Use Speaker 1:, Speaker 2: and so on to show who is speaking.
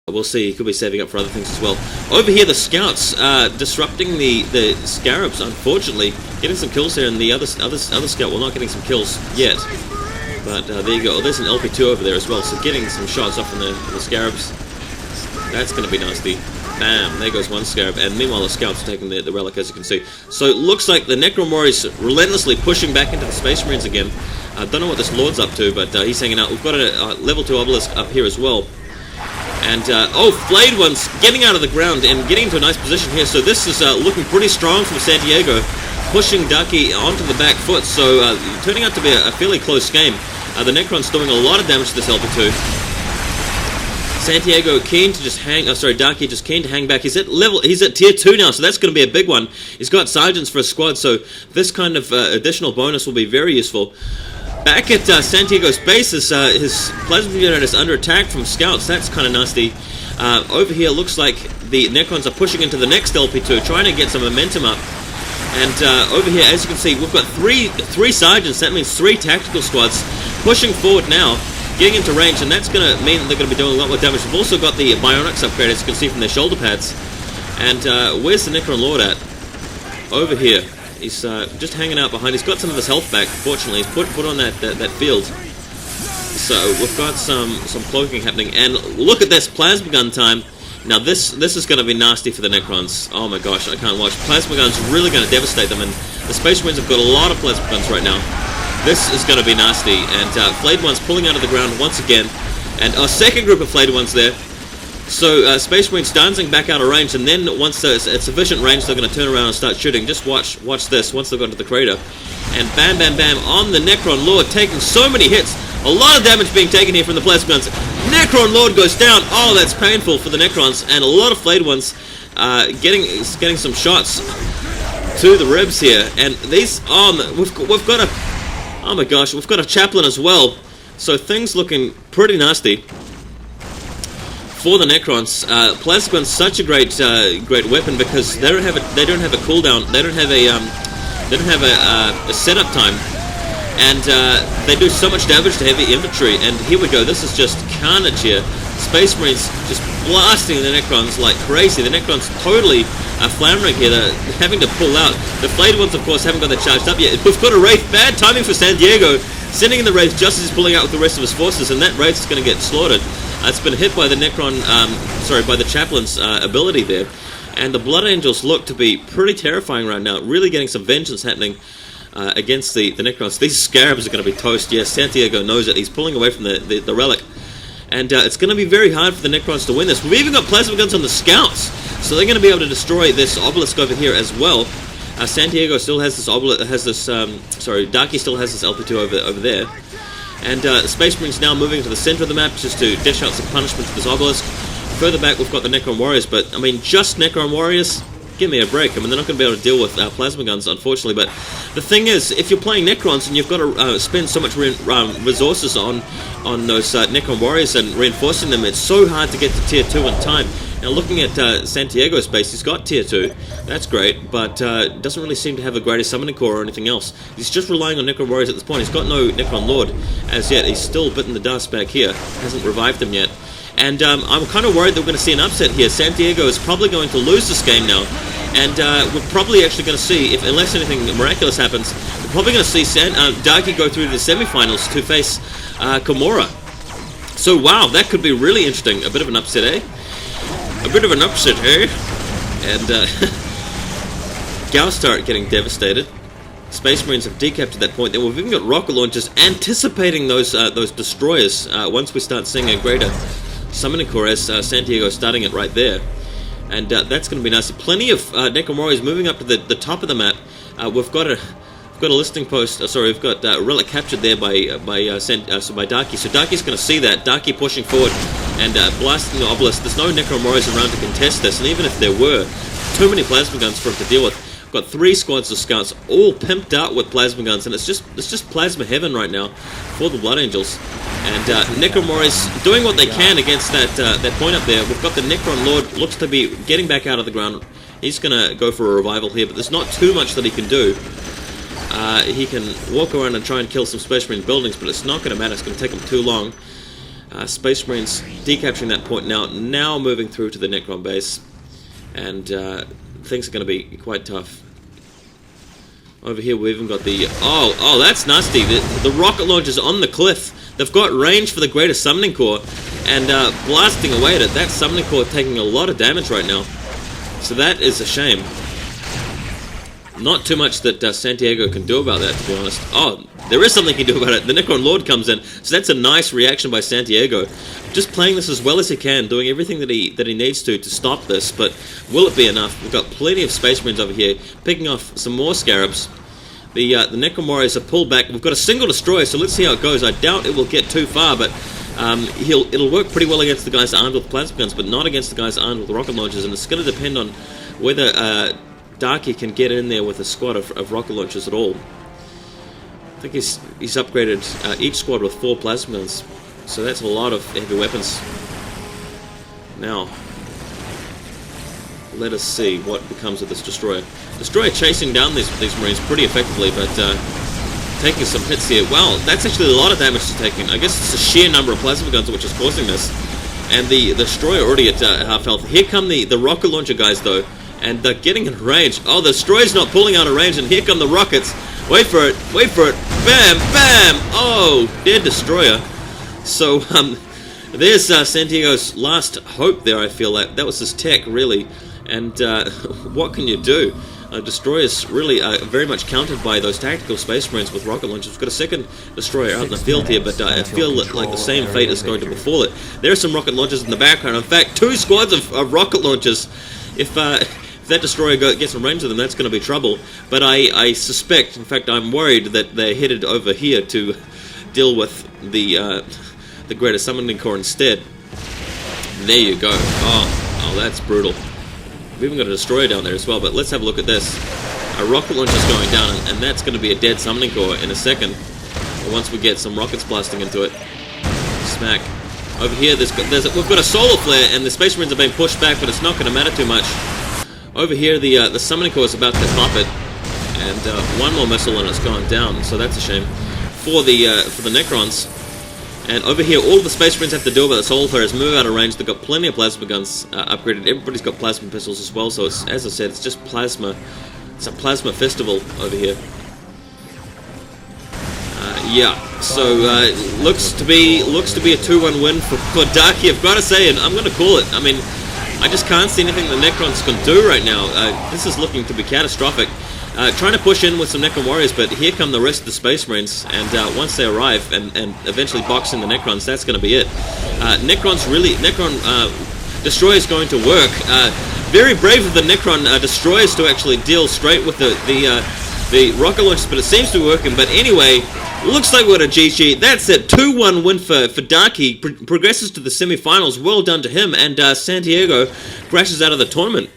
Speaker 1: We'll see, he could be saving up for other things as well. Over here, the scouts disrupting the scarabs, unfortunately. Getting some kills here, and the other scout, well, not getting some kills yet. But there you go. Oh, there's an LP2 over there as well, so getting some shots off on the scarabs. That's going to be nasty. Bam, there goes one scarab, and meanwhile the scouts are taking the relic, as you can see. So it looks like the Necron Warriors relentlessly pushing back into the Space Marines again. I don't know what this Lord's up to, but he's hanging out. We've got a level 2 obelisk up here as well. And, oh, Flayed One's getting out of the ground and getting into a nice position here. So this is looking pretty strong from Santiago, pushing Darky onto the back foot. So turning out to be a fairly close game. The Necron's doing a lot of damage to this LP2. Santiago keen to just Darky just keen to hang back. He's at tier 2 now, so that's going to be a big one. He's got sergeants for a squad, so this kind of additional bonus will be very useful. Back at Santiago's base, his plasma unit is under attack from scouts. That's kind of nasty. Over here, looks like the Necrons are pushing into the next LP2, trying to get some momentum up. And over here, as you can see, we've got three sergeants. That means 3 tactical squads pushing forward now, getting into range, and that's going to mean that they're going to be doing a lot more damage. We've also got the bionics upgrade, as you can see from their shoulder pads. And where's the Necron Lord at? Over here. He's just hanging out behind. He's got some of his health back, fortunately. He's put on that field. So we've got some cloaking happening. And look at this, plasma gun time. Now this is going to be nasty for the Necrons. Oh my gosh, I can't watch. Plasma gun's really going to devastate them. And the Space Marines have got a lot of plasma guns right now. This is going to be nasty. And Flayed One's pulling out of the ground once again. And a second group of Flayed Ones there. So Space Marines dancing back out of range, and then once it's at sufficient range, they're going to turn around and start shooting. Just watch this, once they've got into the crater. And bam, bam, bam, on the Necron Lord, taking so many hits. A lot of damage being taken here from the plasma guns. Necron Lord goes down. Oh, that's painful for the Necrons. And a lot of Flayed Ones getting some shots to the ribs here. And these, we've got a, oh my gosh, we've got a chaplain as well. So things looking pretty nasty for the Necrons. Plasma gun's such a great weapon because they don't have a cooldown. They don't have a setup time, and they do so much damage to heavy infantry. And here we go. This is just carnage here. Space Marines just blasting the Necrons like crazy. The Necrons totally floundering here. They're having to pull out. The Flayed Ones, of course, haven't got that charged up yet. We've got a Wraith. Bad timing for Santiago, sending in the Wraith just as he's pulling out with the rest of his forces, and that Wraith is going to get slaughtered. It's been hit by the by the Chaplain's ability there. And the Blood Angels look to be pretty terrifying right now, really getting some vengeance happening against the Necrons. These Scarabs are going to be toast. Yes, Santiago knows it. He's pulling away from the relic. And it's going to be very hard for the Necrons to win this. We've even got plasma guns on the scouts, so they're going to be able to destroy this obelisk over here as well. Santiago still has this Darky still has this LP2 over there. And Space Marines now moving to the center of the map just to dish out some punishment to this obelisk. Further back we've got the Necron Warriors, but I mean, just Necron Warriors? Give me a break. I mean, they're not going to be able to deal with plasma guns, unfortunately. But the thing is, if you're playing Necrons and you've got to spend so much resources on those Necron Warriors and reinforcing them, it's so hard to get to tier 2 in time. Now, looking at Santiago's base, he's got tier 2. That's great, but doesn't really seem to have a greater summoning core or anything else. He's just relying on Necron Warriors at this point. He's got no Necron Lord as yet. He's still bitten the dust back here. Hasn't revived him yet. And I'm kind of worried that we're going to see an upset here. Santiago is probably going to lose this game now. And we're probably actually going to see, unless anything miraculous happens, we're probably going to see Darky go through to the semifinals to face Kimura. So, wow, that could be really interesting. A bit of an upset, eh? A bit of an upset, eh? And Gaustar getting devastated. Space Marines have decapped at that point. Then we've even got rocket launchers anticipating those destroyers once we start seeing a greater summoning core, as Santiago starting it right there. And that's going to be nice. Plenty of Necron Warriors moving up to the top of the map. We've got a listing post. We've got relic captured there by Darky. So Darky's going to see that. Darky pushing forward and blasting the obelisk. There's no Necron Warriors around to contest this, and even if there were, too many plasma guns for him to deal with. Got 3 squads of scouts, all pimped out with plasma guns, and it's just plasma heaven right now for the Blood Angels. And Necron Warriors doing what they can against that point up there. We've got the Necron Lord, looks to be getting back out of the ground. He's going to go for a revival here, but there's not too much that he can do. He can walk around and try and kill some Space Marine buildings, but it's not going to matter. It's going to take him too long. Space Marines decapturing that point now moving through to the Necron base, and things are going to be quite tough. Over here we've even got the... Oh, that's nasty. The rocket launchers on the cliff. They've got range for the Greater Summoning Core, and blasting away at it. That Summoning Core taking a lot of damage right now. So that is a shame. Not too much that Santiago can do about that, to be honest. Oh, there is something he can do about it. The Necron Lord comes in, so that's a nice reaction by Santiago. Just playing this as well as he can, doing everything that he needs to stop this, but will it be enough? We've got plenty of Space Marines over here, picking off some more Scarabs. The Necron Warriors have pulled back. We've got a single destroyer, so let's see how it goes. I doubt it will get too far, but it'll work pretty well against the guys armed with plasma guns, but not against the guys armed with rocket launchers, and it's going to depend on whether Darky can get in there with a squad of rocket launchers at all. I think he's upgraded each squad with 4 plasma guns, so that's a lot of heavy weapons. Now, let us see what becomes of this destroyer. Destroyer chasing down these Marines pretty effectively, but taking some hits here. Wow, that's actually a lot of damage to taking. I guess it's the sheer number of plasma guns which is causing this. And the destroyer already at half health. Here come the rocket launcher guys though, and they're getting in range. Oh, the destroyer's not pulling out of range, and here come the rockets. Wait for it, bam, bam! Oh, dead destroyer. So, there's Santiago's last hope there, I feel like. That was his tech, really. And what can you do? Destroyers really very much countered by those tactical Space Marines with rocket launchers. We've got a second destroyer out in the field here, but I feel like the same fate is going to befall it. There are some rocket launchers in the background. In fact, 2 squads of rocket launchers. If that destroyer gets in range of them, that's going to be trouble. But I suspect, in fact, I'm worried that they're headed over here to deal with the Greater Summoning Core instead. There you go. Oh, that's brutal. We've even got a destroyer down there as well, but let's have a look at this. A rocket launcher's going down, and that's going to be a dead Summoning Core in a second. Once we get some rockets blasting into it. Smack. Over here, we've got a solar flare, and the Space Marines are being pushed back, but it's not going to matter too much. Over here, the Summoning Core is about to pop it, and one more missile and it's gone down, so that's a shame for the Necrons. And over here, all the Space Marines have to do about the solar flare is move out of range. They've got plenty of plasma guns upgraded. Everybody's got plasma pistols as well, so it's, as I said, it's just plasma. It's a plasma festival over here. Yeah, so looks to be a 2-1 win for Darky. I've got to say, and I'm going to call it. I mean, I just can't see anything the Necrons can do right now. This is looking to be catastrophic. Trying to push in with some Necron Warriors, but here come the rest of the Space Marines, and once they arrive and eventually box in the Necrons, that's going to be it. Necron Destroyer is going to work. Very brave of the Necron Destroyers to actually deal straight with the rocket launchers, but it seems to be working. But anyway, looks like we're at a GG. That's it. 2-1 win for Darky. Progresses to the semifinals. Well done to him, and Santiago crashes out of the tournament.